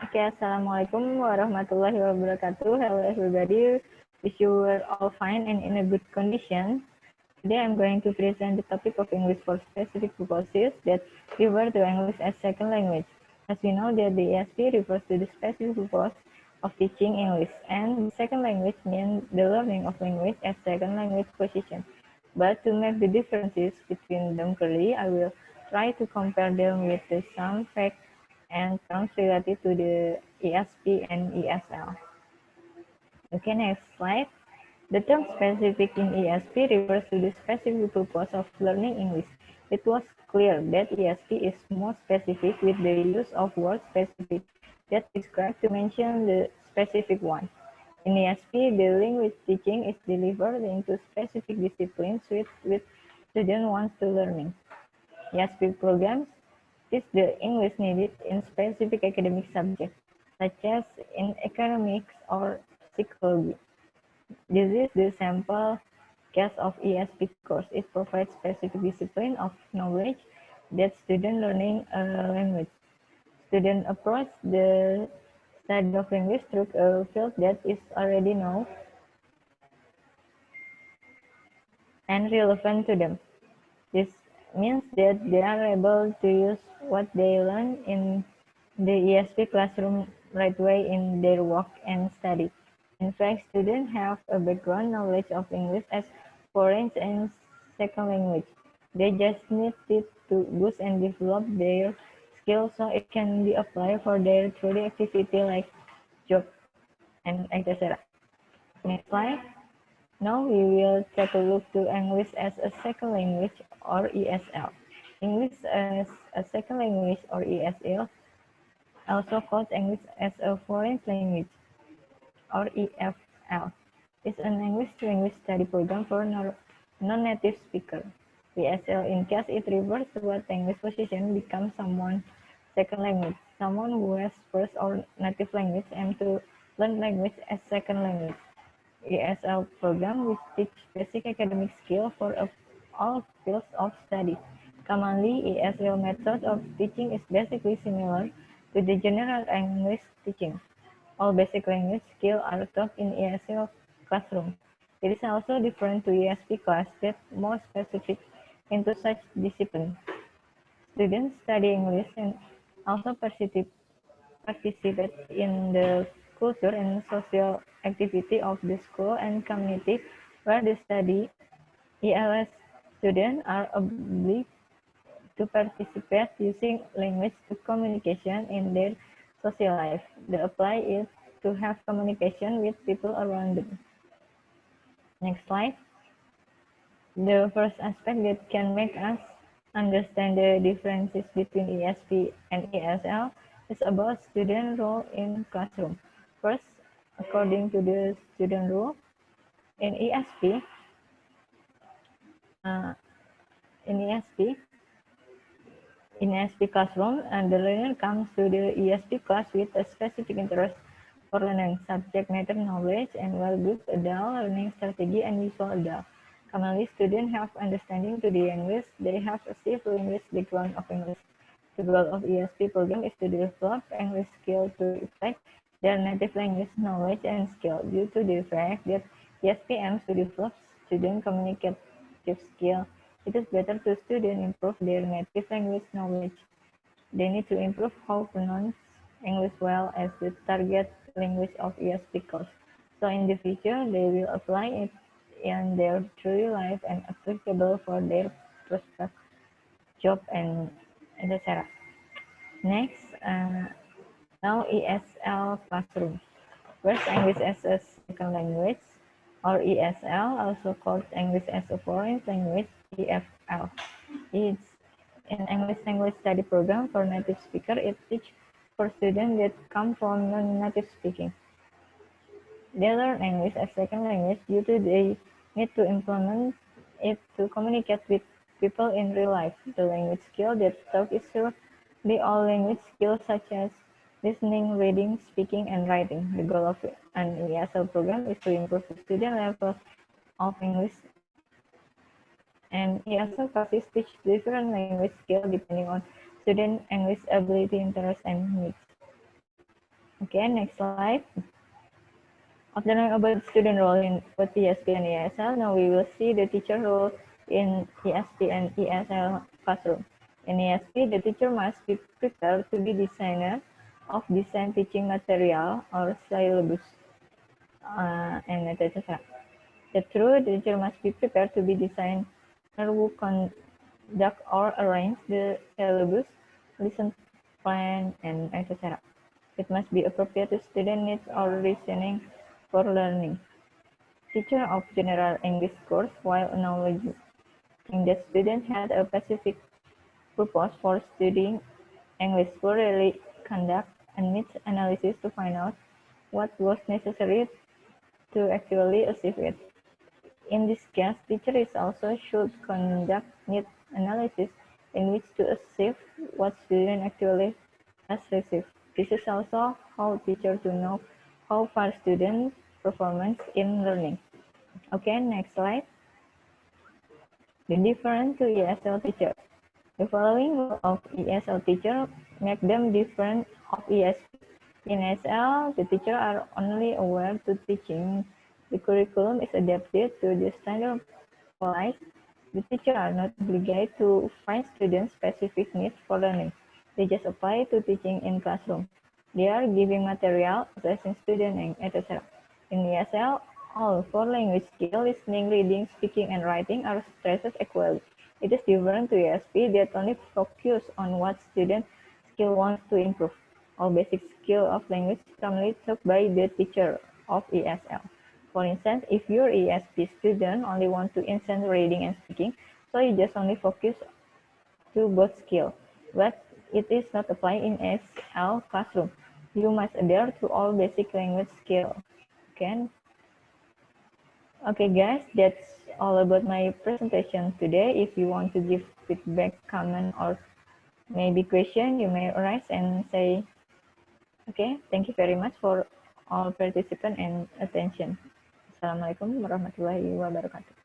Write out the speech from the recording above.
Okay, Assalamualaikum warahmatullahi wabarakatuh. Hello everybody. Wish you were all fine and in a good condition. Today I'm going to present the topic of English for specific purposes that refer to English as second language. As we know that the ESP refers to the specific purpose of teaching English, and the second language means the learning of language as second language position. But to make the differences between them clearly, I will try to compare them with some facts and terms related to the ESP and ESL. Okay, next slide. The term specific in ESP refers to the specific purpose of learning English. It was clear that ESP is more specific with the use of word specific that describe to mention the specific one. In ESP, the language teaching is delivered into specific disciplines with student wants to learning. ESP programs teach the English needed in specific academic subjects, such as in economics or psychology. This is the sample case of ESP course. It provides specific discipline of knowledge that student learning a language. Student approach the study of language through a field that is already known and relevant to them. This means that they are able to use what they learn in the ESP classroom right way in their work and study. In fact, students have a background knowledge of English as foreign and second language. They just need it to boost and develop their skills so it can be applied for their daily activity like job and etc. Next slide. Now we will take a look to English as a second language or ESL. English as a second language or ESL, also called English as a foreign language or EFL, is an English-to-English study program for non-native speakers. ESL, in case it refers to what English position becomes someone's second language, someone who has first or native language and to learn language as second language. ESL program which teach basic academic skill for all fields of study. Commonly, ESL method of teaching is basically similar to the general English teaching. All basic language skills are taught in ESL classroom. It is also different to ESP class that more specific into such discipline. Students study English and also participate in the culture and social activity of the school and community where they study. ELS students are obliged to participate using language to communication in their social life. The apply is to have communication with people around them. Next slide. The first aspect that can make us understand the differences between ESP and ESL is about student role in classroom. First, according to the student role, in ESP, uh, in ESP, in ESP classroom, and the learner comes to the ESP class with a specific interest for learning subject matter knowledge and well-grouped adult learning strategy and visual adult. Commonly, students have understanding to the English. They have a safe language background of English. The goal of ESP program is to develop English skill to reflect their native language knowledge and skill due to the fact that ESP aims to develop student communicative skill. It is better to students improve their native language knowledge. They need to improve how to pronounce English well as the target language of ESP course. So in the future, they will apply it in their daily life and applicable for their prospect job and etc. Next, now ESL classroom. First, English as a second language, or ESL, also called English as a foreign language, EFL. It's an English language study program for native speaker. It teaches for students that come from non-native speaking. They learn English as second language due to they need to implement it to communicate with people in real life. The language skill that taught is to be all language skills such as listening, reading, speaking, and writing. The goal of an ESL program is to improve the student levels of English, and ESL classes teach different language skills depending on student English ability, interest, and needs. Okay, next slide. After knowing about student role in both ESP and ESL, now we will see the teacher role in ESP and ESL classroom. In ESP, the teacher must be prepared to be designer of design teaching material or syllabus, and etc. The true teacher must be prepared to be designer who conduct or arrange the syllabus, lesson plan, and etc. It must be appropriate to student needs or reasoning for learning. Teacher of general English course while acknowledging that student had a specific purpose for studying English will really conduct a needs analysis to find out what was necessary to actually achieve it. In this case, teacher is also should conduct need analysis in which to achieve what student actually has received. This is also how teacher to know how far student performance in learning. Okay, next slide. The difference to ESL teacher. The following role of ESL teacher make them different of ESP. In ESL, the teachers are only aware to teaching. The curriculum is adapted to the standard policy. The teachers are not obligated to find students' specific needs for learning. They just apply to teaching in classroom. They are giving material, assessing student, etc. In ESL, all four language skills, listening, reading, speaking, and writing, are stressed equally. It is different to ESP that only focus on what student skill wants to improve. All basic skill of language commonly taught by the teacher of ESL. For instance, if your ESP student only want to instant reading and speaking, so you just only focus to both skill. But it is not applied in ESL classroom. You must adhere to all basic language skill. Okay. Okay guys, that's all about my presentation today. If you want to give feedback, comment, or maybe question, you may arise and say. Okay, thank you very much for all participants and attention. Assalamualaikum warahmatullahi wabarakatuh.